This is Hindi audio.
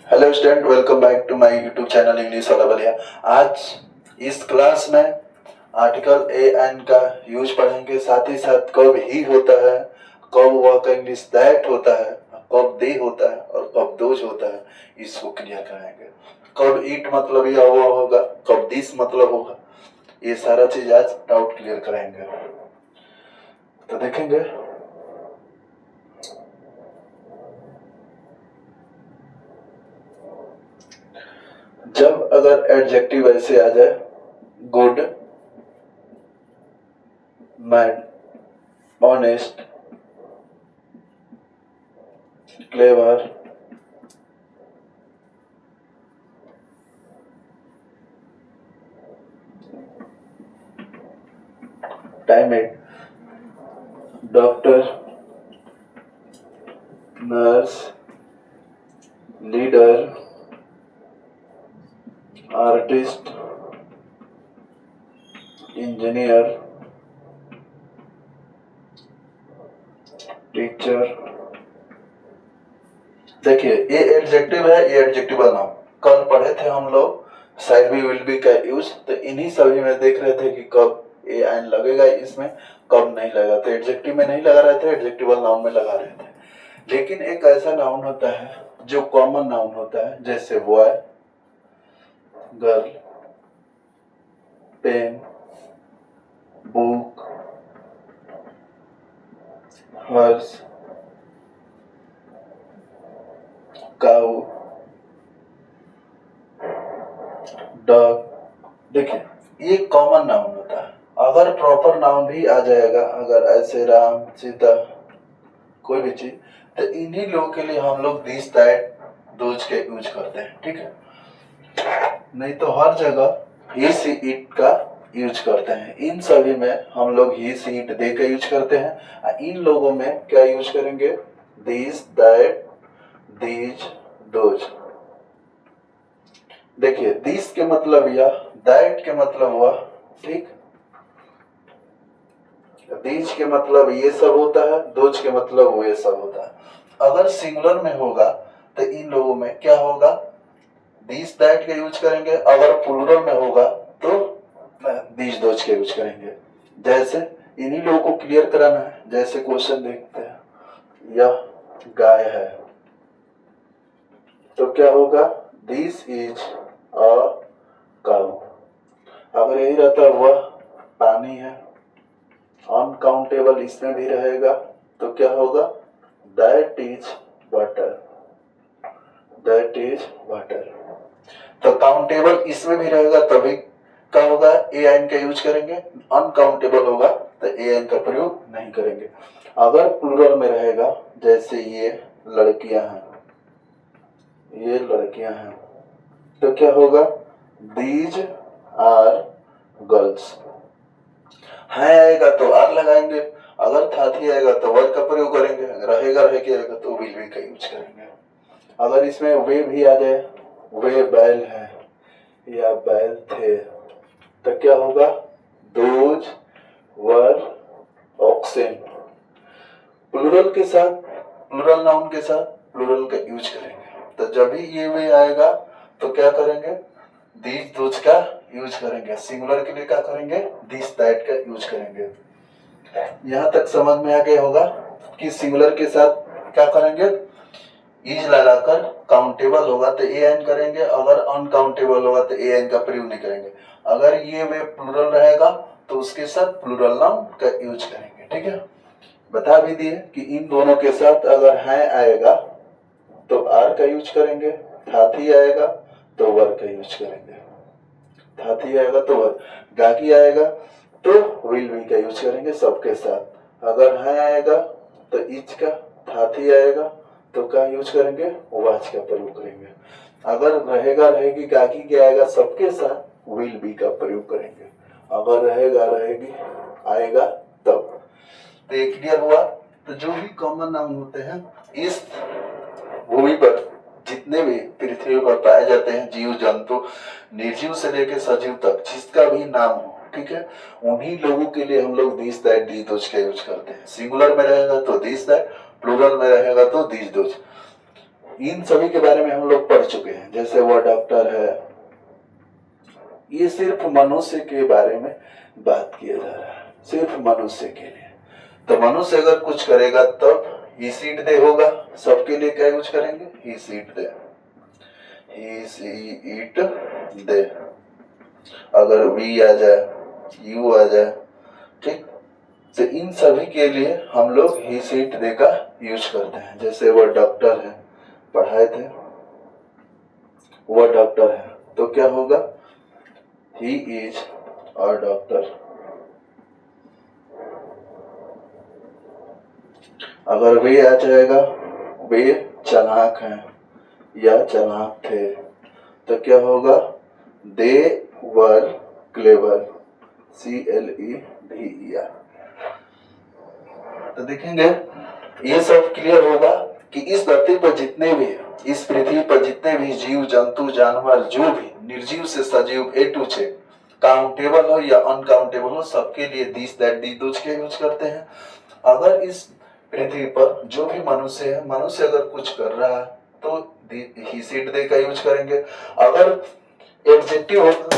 Hello student, welcome back to my YouTube channel English वाला बढ़िया। आज इस क्लास में आर्टिकल ए एन का यूज पढ़ेंगे, साथ ही साथ कब ही होता है, कब वह का इंग्लिश दैट होता है, कब दे होता है और कब दोज होता है, इसको क्लियर कराएंगे। कब इट मतलब यह वो होगा, कब दिस मतलब होगा, ये सारा चीज आज डाउट क्लियर कराएंगे। तो देखेंगे जब अगर एडजेक्टिव ऐसे आ जाए, good, mad, honest, clever, timid, doctor, nurse, leader, artist, engineer, teacher. देखिए ये एडजेक्टिव है, ये एडजेक्टिवल नाउन। कल पढ़े थे हम लोग शायद भी विल बी का यूज, तो इन्हीं सभी में देख रहे थे कि कब ए एन लगेगा, इसमें कब नहीं लगा। तो एडजेक्टिव में नहीं लगा रहे थे, एडजेक्टिवल नाउन में लगा रहे थे। लेकिन एक ऐसा नाउन होता है जो कॉमन नाउन होता है, जैसे boy, girl, pen, book, horse, cow, dog. देखिए ये कॉमन नाउन होता है। अगर प्रॉपर नाउन भी आ जाएगा, अगर ऐसे राम, सीता, कोई भी चीज, तो इन्हीं लोगों के लिए हम लोग दिस दैट दोज के यूज करते हैं, ठीक है। नहीं तो हर जगह ही सी इट का यूज करते हैं। इन सभी में हम लोग ही सी इट दे का यूज करते हैं। इन लोगों में क्या यूज करेंगे, दिस दैट दीज दोज। देखिए दिस के मतलब यह, दैट के मतलब वह, ठीक। दीज के मतलब ये सब होता है, दोज के मतलब वो ये सब होता है। अगर सिंगुलर में होगा तो इन लोगों में क्या होगा, दिस दैट का यूज करेंगे। अगर प्लूरल में होगा तो दीज दोज के यूज करेंगे। जैसे इन्हीं लोगों को क्लियर कराना है। जैसे क्वेश्चन देखते हैं, यह गाय है, तो क्या होगा, दिस इज अ काउ। अगर यही रहता वह पानी है, अनकाउंटेबल इसमें भी रहेगा, तो क्या होगा, that is water, that is water. तो काउंटेबल इसमें भी रहेगा, तभी क्या होगा, ए एन का यूज करेंगे। अनकाउंटेबल होगा तो ए एन का प्रयोग नहीं करेंगे। अगर प्लूरल में रहेगा, जैसे ये लड़कियां हैं, ये लड़कियां हैं, तो क्या होगा, दीज आर गर्ल्स। है आएगा तो आर लगाएंगे, अगर थाथी आएगा तो वर्ड का प्रयोग करेंगे, रहेगा रह के आएगा तो विल भी का यूज करेंगे। अगर इसमें वे भी आ जाए, वे बैल है या बैल थे, तो क्या होगा, दोज वर ऑक्सेन। प्लूरल के साथ, प्लूरल नाउन के साथ प्लूरल का यूज करेंगे। तो जब भी ये वे आएगा तो क्या करेंगे, दीज दोज का यूज करेंगे। सिंगुलर के लिए क्या करेंगे, दिस दैट का यूज करेंगे। यहां तक समझ में आ गया होगा कि सिंगुलर के साथ क्या करेंगे, इज लगाकर काउंटेबल होगा तो ए एन करेंगे, अगर अनकाउंटेबल होगा तो ए एन का प्रयोग नहीं करेंगे। अगर ये वे प्लूरल रहेगा तो उसके साथ प्लूरल नाउन का यूज करेंगे, ठीक है। बता भी दिए कि इन दोनों के साथ अगर है आएगा तो आर का यूज करेंगे, हाथी आएगा तो वर का यूज करेंगे, हाथी आएगा तो वर, गाकी आएगा तो विल बी का यूज करेंगे सबके साथ। अगर है आएगा तो इच का, हाथी आएगा तो का यूज करेंगे, वाच का प्रयोग करेंगे। अगर रहेगा रहेगी गाकी के आएगा सबके साथ विल बी का प्रयोग करेंगे। अगर रहेगा रहेगी आएगा तब। तो ये क्लियर हुआ। तो जो भी कॉमन नाउन होते हैं इस भूमि पर, जितने भी पृथ्वी पर पाए जाते हैं जीव जंतु, निर्जीव से लेकर सजीव तक, जिसका भी नाम हो, ठीक है, उन्हीं लोगों के लिए हम लोग दिस दैट दीज दोज का यूज करते हैं। सिंगुलर में रहेगा तो दिस दैट, प्लूरल में रहेगा तो दीज दोज। इन सभी के बारे में हम लोग पढ़ चुके हैं। जैसे वह डॉक्टर है, ये सिर्फ मनुष्य के बारे में बात किया जा रहा है, सिर्फ मनुष्य के लिए। तो मनुष्य अगर कुछ करेगा तब ही सीट दे होगा। सबके लिए क्या यूज करेंगे? He seat they, he she it they. अगर वी आ जाए, यू आ जाए, ठीक, तो इन सभी के लिए हम लोग ही सीट दे का यूज करते हैं। जैसे वह डॉक्टर है, पढ़ाए थे, वह डॉक्टर है, तो क्या होगा? He is a doctor. अगर वे आ जाएगा, वे चालाक हैं या चालाक थे, तो क्या होगा? दे वर क्लेवर, CLEVER। तो देखेंगे ये सब क्लियर होगा कि इस धरती पर जितने भी, इस पृथ्वी पर जितने भी जीव जंतु जानवर, जो भी निर्जीव से सजीव A to Z, काउंटेबल हो या अनकाउंटेबल हो, सबके लिए दिस दैट दी दोज के यूज करते हैं। अगर इस पृथ्वी पर जो भी मनुष्य है, मनुष्य अगर कुछ कर रहा है तो ही सीट दे का यूज करेंगे। अगर एडजेक्टिव होगा